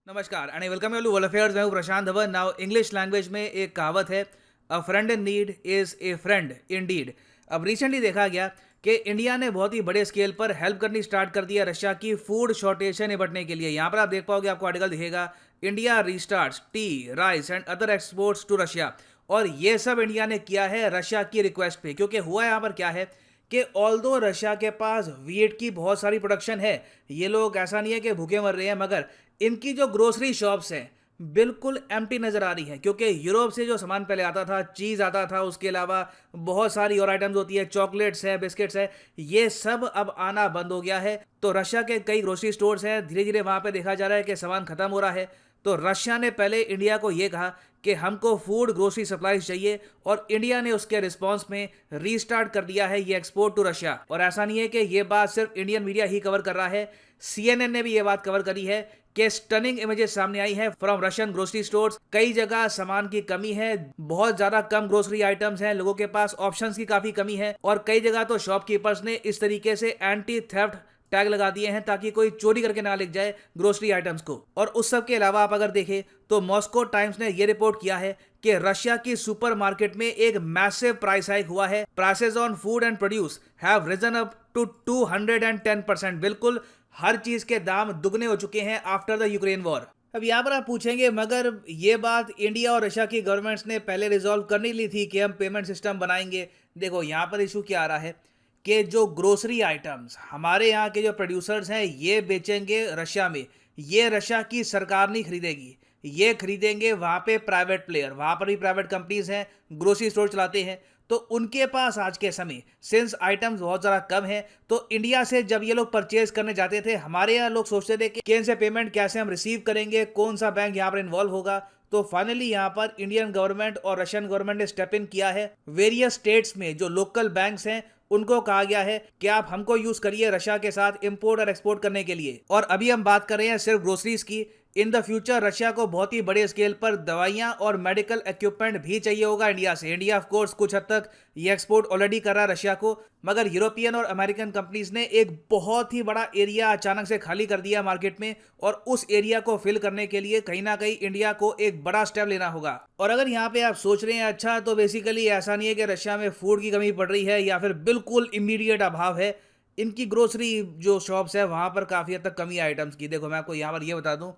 नमस्कार and welcome you to world affairs. मैं हूं Prashant Dhawan. Now English language में एक कहावत है, a friend in need is a friend in deed. अब रिसेंटली देखा गया कि इंडिया ने बहुत ही बड़े स्केल पर हेल्प करनी स्टार्ट कर दिया रशिया की फूड शॉर्टेज से निपटने के लिए। यहाँ पर आप देख पाओगे, आपको आर्टिकल दिखेगा, India restarts tea rice and other exports to Russia. और ये सब इंडिया ने किया है रशिया की रिक्वेस्ट पे, क्योंकि हुआ यहाँ पर क्या है कि ऑल्दो रशिया के पास वीट की बहुत सारी प्रोडक्शन है, ये लोग ऐसा नहीं है कि भूखे मर रहे हैं, मगर इनकी जो ग्रोसरी शॉप्स हैं बिल्कुल एम्प्टी नज़र आ रही हैं। क्योंकि यूरोप से जो सामान पहले आता था, चीज़ आता था, उसके अलावा बहुत सारी और आइटम्स होती है, चॉकलेट्स है, बिस्किट्स है, ये सब अब आना बंद हो गया है। तो रशिया के कई ग्रोसरी स्टोर्स हैं, धीरे धीरे वहाँ पे देखा जा रहा है कि सामान ख़त्म हो रहा है। तो रशिया ने पहले इंडिया को ये कहा कि हमको फूड ग्रोसरी सप्लाईज चाहिए, और इंडिया ने उसके रिस्पांस में रीस्टार्ट कर दिया है ये एक्सपोर्ट टू रशिया। और ऐसा नहीं है कि ये बात सिर्फ इंडियन मीडिया ही कवर कर रहा है, CNN ने भी ये बात कवर करी है कि स्टनिंग इमेजेस सामने आई है फ्रॉम रशियन ग्रोसरी स्टोर्स। कई जगह सामान की कमी है, बहुत ज्यादा कम ग्रोसरी आइटम्स हैं, लोगों के पास ऑप्शंस की काफी कमी है, और कई जगह तो शॉपकीपर्स ने इस तरीके से एंटी थेफ्ट टैग लगा दिए हैं ताकि कोई चोरी करके ना लेके जाए ग्रोसरी आइटम्स को। और उस सब के अलावा आप अगर देखें तो मॉस्को टाइम्स ने यह रिपोर्ट किया है कि रशिया की सुपरमार्केट में एक मैसिव प्राइस हाइक हुआ है। Prices on food and produce have risen up to 210%। बिल्कुल हर चीज के दाम दुगने हो चुके हैं आफ्टर द यूक्रेन वॉर। अब यहाँ पर आप पूछेंगे, मगर ये बात इंडिया और रशिया की गवर्नमेंट्स ने पहले रिजॉल्व करनी ली थी कि हम पेमेंट सिस्टम बनाएंगे। देखो यहाँ पर इशू क्या आ रहा है कि जो ग्रोसरी आइटम्स हमारे यहाँ के जो प्रोड्यूसर्स हैं ये बेचेंगे रशिया में, ये रशिया की सरकार नहीं खरीदेगी, ये खरीदेंगे वहाँ पे प्राइवेट प्लेयर। वहाँ पर भी प्राइवेट कंपनीज हैं, ग्रोसरी स्टोर चलाते हैं, तो उनके पास आज के समय सिंस आइटम्स बहुत ज़्यादा कम है, तो इंडिया से जब ये लोग परचेज करने जाते थे, हमारे यहाँ लोग सोचते थे कि इनसे पेमेंट कैसे हम रिसीव करेंगे, कौन सा बैंक यहाँ पर इन्वॉल्व होगा। तो फाइनली यहाँ पर इंडियन गवर्नमेंट और रशियन गवर्नमेंट ने स्टेप इन किया है। वेरियस स्टेट्स में जो लोकल बैंक्स हैं उनको कहा गया है कि आप हमको यूज करिए रशिया के साथ इंपोर्ट और एक्सपोर्ट करने के लिए। और अभी हम बात कर रहे हैं सिर्फ ग्रोसरीज की। इन द फ्यूचर रशिया को बहुत ही बड़े स्केल पर दवाइयां और मेडिकल इक्विपमेंट भी चाहिए होगा इंडिया से। इंडिया ऑफ कोर्स कुछ हद तक ये एक्सपोर्ट ऑलरेडी कर रहा है रशिया को, मगर यूरोपियन और अमेरिकन कंपनीज ने एक बहुत ही बड़ा एरिया अचानक से खाली कर दिया मार्केट में, और उस एरिया को फिल करने के लिए कहीं ना कहीं इंडिया को एक बड़ा स्टेप लेना होगा। और अगर यहाँ पे आप सोच रहे हैं अच्छा, तो बेसिकली ऐसा नहीं है कि रशिया में फूड की कमी पड़ रही है या फिर बिल्कुल इमीडिएट अभाव है। इनकी ग्रोसरी जो शॉप्स है वहां पर काफी हद तक कमी है आइटम्स की। देखो मैं आपको यहाँ पर ये बता दूं,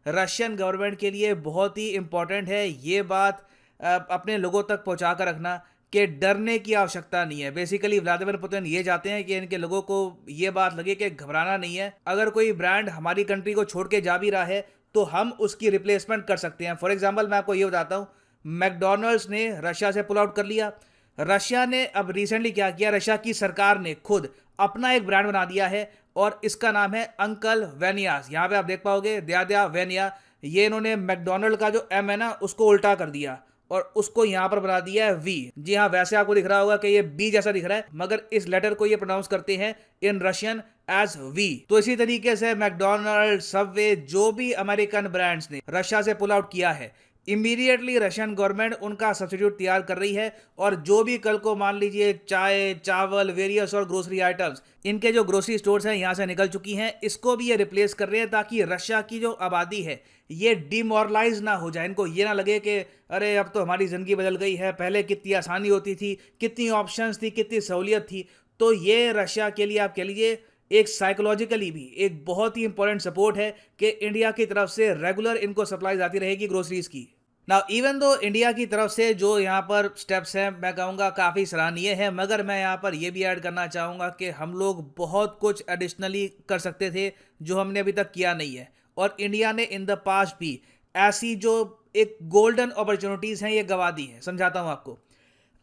रशियन गवर्नमेंट के लिए बहुत ही इंपॉर्टेंट है ये बात अपने लोगों तक पहुंचा कर रखना कि डरने की आवश्यकता नहीं है। बेसिकली व्लादिमीर पुतिन ये चाहते हैं कि इनके लोगों को ये बात लगे कि घबराना नहीं है। अगर कोई ब्रांड हमारी कंट्री को छोड़ के जा भी रहा है तो हम उसकी रिप्लेसमेंट कर सकते हैं। फॉर एग्जाम्पल मैं आपको ये बताता हूँ, मैकडोनल्ड्स ने रशिया से पुल आउट कर लिया। रशिया ने अब रिसेंटली क्या किया, रशिया की सरकार ने खुद अपना एक ब्रांड बना दिया है, और इसका नाम है अंकल वेनियास। यहाँ पे आप देख पाओगे द्या वेनिया। ये इन्होंने मैकडोनल्ड का जो एम है ना उसको उल्टा कर दिया और उसको यहाँ पर बना दिया है वी। जी हाँ, वैसे आपको दिख रहा होगा कि ये बी जैसा दिख रहा है, मगर इस लेटर को ये प्रोनाउंस करते हैं इन रशियन एज वी। तो इसी तरीके से मैकडोनल्ड, सबवे, जो भी अमेरिकन ब्रांड्स ने रशिया से पुल आउट किया है, इमीडिएटली रशियन गवर्नमेंट उनका सब्सिट्यूट तैयार कर रही है। और जो भी कल को मान लीजिए चाय, चावल, वेरियस और ग्रोसरी आइटम्स इनके जो ग्रोसरी स्टोर्स हैं यहाँ से निकल चुकी हैं, इसको भी ये रिप्लेस कर रहे हैं ताकि रशिया की जो आबादी है ये डिमोरलाइज ना हो जाए। इनको ये ना लगे कि अरे अब तो हमारी ज़िंदगी बदल गई है, पहले कितनी आसानी होती थी, कितनी ऑप्शंस थी, कितनी सहूलियत थी। तो ये रशिया के लिए आप कह लीजिए एक साइकोलॉजिकली भी एक बहुत ही इंपॉर्टेंट सपोर्ट है कि इंडिया की तरफ से रेगुलर इनको सप्लाईज आती रहेगी ग्रोसरीज की। नाउ इवन दो इंडिया की तरफ से जो यहाँ पर स्टेप्स हैं मैं कहूँगा काफ़ी सराहनीय है, मगर मैं यहाँ पर ये भी ऐड करना चाहूँगा कि हम लोग बहुत कुछ एडिशनली कर सकते थे जो हमने अभी तक किया नहीं है। और इंडिया ने इन द पास्ट भी ऐसी जो एक गोल्डन अपॉर्चुनिटीज़ हैं ये गंवा दी हैं। समझाता हूँ आपको।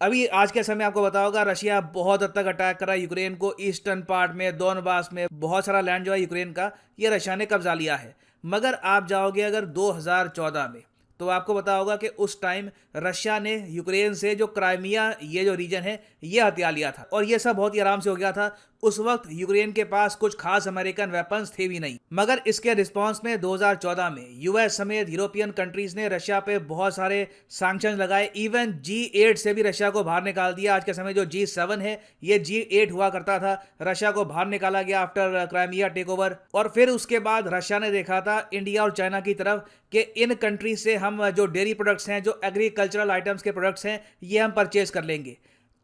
अभी आज के समय आपको पता होगा रशिया बहुत हद तक अटैक कर रहा है यूक्रेन को। ईस्टर्न पार्ट में, दोनबास में बहुत सारा लैंड जो है यूक्रेन का, ये रशिया ने कब्जा लिया है। मगर आप जाओगे अगर 2014 में, तो आपको पता होगा कि उस टाइम रशिया ने यूक्रेन से जो क्राइमिया ये जो रीजन है ये हथिया लिया था, और ये सब बहुत ही आराम से हो गया था। उस वक्त यूक्रेन के पास कुछ खास अमेरिकन वेपन्स थे भी नहीं, मगर इसके रिस्पांस में 2014 में यूएस समेत यूरोपियन कंट्रीज ने रशिया पे बहुत सारे सैंक्शन लगाए। इवन G8 से भी रशिया को बाहर निकाल दिया। आज के समय जो G7 है ये G8 हुआ करता था। रशिया को बाहर निकाला गया आफ्टर क्राइमिया टेक ओवर। और फिर उसके बाद रशिया ने देखा था इंडिया और चाइना की तरफ कि इन कंट्री से हम जो डेयरी प्रोडक्ट्स हैं, जो एग्रीकल्चरल आइटम्स के प्रोडक्ट्स हैं, ये हम परचेज कर लेंगे।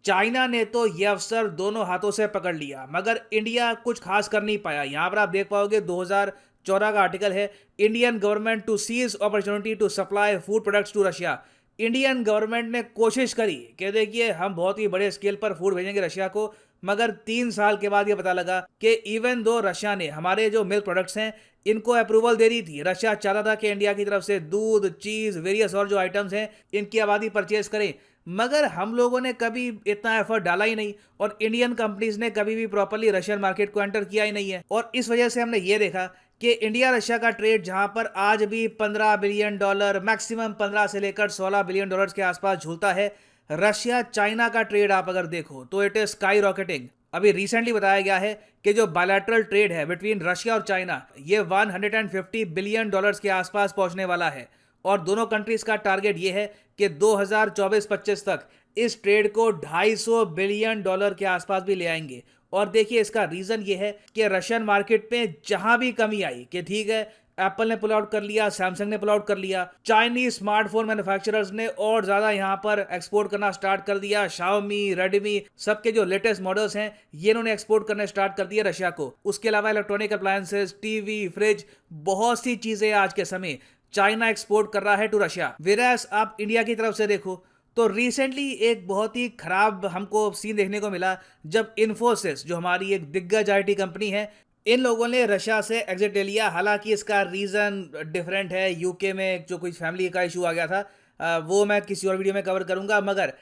चाइना ने तो यह अवसर दोनों हाथों से पकड़ लिया, मगर इंडिया कुछ खास कर नहीं पाया। यहां पर आप देख पाओगे 2014 का आर्टिकल है, Indian government to seize opportunity to supply food products to Russia. Indian government ने कोशिश करी कि देखिए हम बहुत ही बड़े स्केल पर फूड भेजेंगे रशिया को, मगर 3 साल के बाद ये पता लगा कि इवन दो रशिया ने हमारे जो मिल्क प्रोडक्ट्स हैं इनको अप्रूवल दे रही थी। रशिया चाहता था कि इंडिया की तरफ से दूध, चीज, वेरियस और जो आइटम्स हैं इनकी आबादी परचेज करें, मगर हम लोगों ने कभी इतना एफर्ट डाला ही नहीं और इंडियन कंपनीज ने कभी भी प्रॉपर्ली रशियन मार्केट को एंटर किया ही नहीं है। और इस वजह से हमने ये देखा कि इंडिया रशिया का ट्रेड जहां पर आज भी $15 बिलियन, मैक्सिमम 15 से लेकर $16 बिलियन के आसपास झूलता है, रशिया चाइना का ट्रेड आप अगर देखो तो इट इज स्काई रॉकेटिंग। अभी रिसेंटली बताया गया है कि जो बायलैटरल ट्रेड है बिटवीन रशिया और चाइना ये $150 बिलियन के आसपास पहुंचने वाला है। और दोनों कंट्रीज का टारगेट ये है कि 2024-25 तक इस ट्रेड को $250 बिलियन के आसपास भी ले आएंगे। और देखिए इसका रीजन ये है कि रशियन मार्केट पे जहां भी कमी आई कि ठीक है एप्पल ने पुल आउट कर लिया, सैमसंग ने पुल आउट कर लिया, चाइनीज स्मार्टफोन मैन्युफैक्चरर्स ने और ज्यादा यहां पर एक्सपोर्ट करना स्टार्ट कर दिया। शाओमी, रेडमी, सबके जो लेटेस्ट मॉडल्स हैं ये इन्होंने एक्सपोर्ट करने स्टार्ट कर दिया रशिया को। उसके अलावा इलेक्ट्रॉनिक अप्लायंसेस, टीवी, फ्रिज, बहुत सी चीजें आज के समय चाइना एक्सपोर्ट कर रहा है टू रशिया। वेरास आप इंडिया की तरफ से देखो तो रिसेंटली एक बहुत ही खराब हमको सीन देखने को मिला जब इन्फोसिस जो हमारी एक दिग्गज आईटी कंपनी है, इन लोगों ने रशिया से एग्जिट ले लिया। हालांकि इसका रीजन डिफरेंट है, यूके में जो कोई फैमिली का इशू आ गया था वो मैं किसी और वीडियो में कवर करूंगा। मगर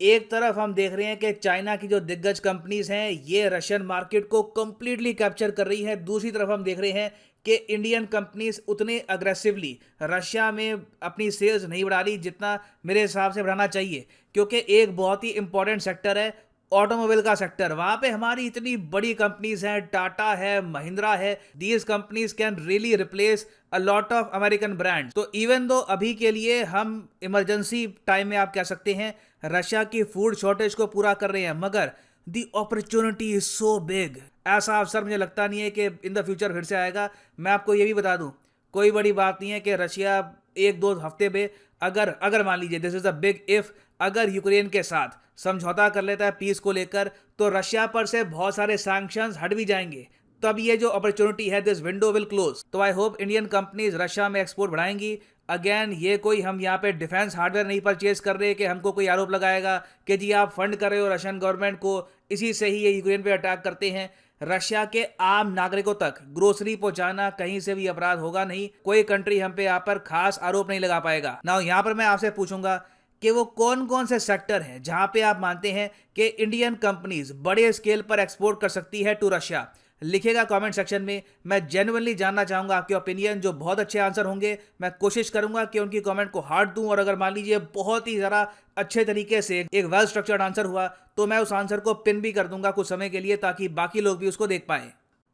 एक तरफ हम देख रहे हैं कि चाइना की जो दिग्गज कंपनीज हैं ये रशियन मार्केट को कंप्लीटली कैप्चर कर रही हैं। दूसरी तरफ हम देख रहे हैं कि इंडियन कंपनीज उतने अग्रेसिवली रशिया में अपनी सेल्स नहीं बढ़ा रही जितना मेरे हिसाब से बढ़ाना चाहिए, क्योंकि एक बहुत ही इंपॉर्टेंट सेक्टर है ऑटोमोबाइल का सेक्टर। वहां पे हमारी इतनी बड़ी कंपनीज हैं, टाटा है, महिंद्रा है, these companies can really replace a lot of American brands. तो इवन दो अभी के लिए हम इमरजेंसी टाइम में आप कह सकते हैं रशिया की फूड शॉर्टेज को पूरा कर रहे हैं, मगर the opportunity is so big. ऐसा अवसर मुझे लगता नहीं है कि इन द फ्यूचर फिर से आएगा। मैं आपको ये भी बता दूं कोई बड़ी बात नहीं है कि रशिया 1-2 हफ्ते में अगर मान लीजिए this is a big if, अगर यूक्रेन के साथ समझौता कर लेता है पीस को लेकर तो रशिया पर से बहुत सारे सैंक्शंस हट भी जाएंगे, तब ये जो अपॉर्चुनिटी है दिस विंडो विल क्लोज। तो I hope Indian companies Russia में एक्सपोर्ट बढ़ाएंगी। अगेन ये कोई हम यहाँ पे डिफेंस हार्डवेयर नहीं परचेज कर रहे कि हमको कोई आरोप लगाएगा कि जी आप फंड कर रहे हो रशियन गवर्नमेंट को, इसी से ही ये यूक्रेन पे अटैक करते हैं। रशिया के आम नागरिकों तक ग्रोसरी पहुंचाना कहीं से भी अपराध होगा नहीं। कोई कंट्री हम पे यहाँ पर खास आरोप नहीं लगा पाएगा ना। यहाँ पर मैं आपसे पूछूंगा कि वो कौन कौन से सेक्टर हैं जहां पे आप मानते हैं कि इंडियन कंपनीज बड़े स्केल पर एक्सपोर्ट कर सकती है टू रशिया। लिखेगा कमेंट सेक्शन में। मैं जेन्युइनली जानना चाहूंगा आपके ओपिनियन, जो बहुत अच्छे आंसर होंगे मैं कोशिश करूंगा कि उनकी कमेंट को हार्ट दूं। और अगर मान लीजिए बहुत ही ज़रा अच्छे तरीके से एक वेल स्ट्रक्चर्ड आंसर हुआ तो मैं उस आंसर को पिन भी कर दूंगा कुछ समय के लिए, ताकि बाकी लोग भी उसको देख पाएं।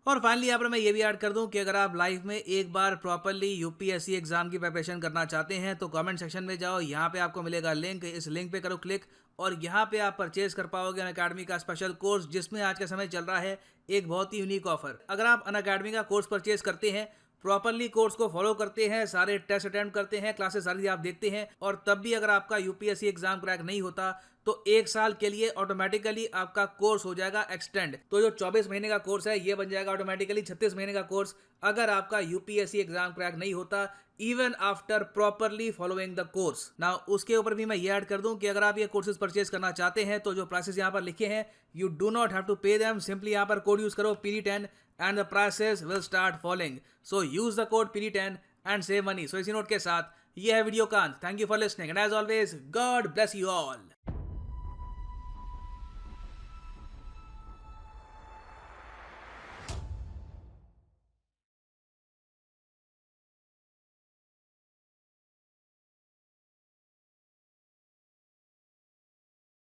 और फाइनली यहाँ पर मैं ये भी ऐड कर दूं कि अगर आप लाइफ में एक बार प्रॉपरली यूपीएससी एग्जाम की प्रिपरेशन करना चाहते हैं तो कमेंट सेक्शन में जाओ, यहाँ पे आपको मिलेगा लिंक, इस लिंक पे करो क्लिक और यहाँ पे आप परचेज कर पाओगे अनअकैडमी का स्पेशल कोर्स, जिसमें आज के समय चल रहा है एक बहुत ही यूनिक ऑफर। अगर आप अनअकैडमी का कोर्स परचेज करते हैं, प्रॉपरली कोर्स को फॉलो करते हैं, सारे टेस्ट अटेम्प्ट करते हैं, क्लासेस सारी आप देखते हैं, और तब भी अगर आपका यूपीएससी एग्जाम क्रैक नहीं होता तो 1 साल के लिए ऑटोमेटिकली आपका कोर्स हो जाएगा एक्सटेंड। तो जो 24 महीने का कोर्स है ये बन जाएगा ऑटोमेटिकली 36 महीने का कोर्स, अगर आपका यूपीएससी एग्जाम क्रैक नहीं होता, even after properly following the course. Now उसके ऊपर भी मैं ये ऐड कर दूं कि अगर आप ये कोर्सेज परचेज करना चाहते हैं तो जो प्राइसेस यहाँ पर लिखे हैं you do not have to pay them, simply यहाँ पर कोड यूज करो PD10 and the prices will start following. So use the code PD10 and save money. So इसी नोट के साथ ये है वीडियो का अंत। Thank you for listening and as always God bless you all.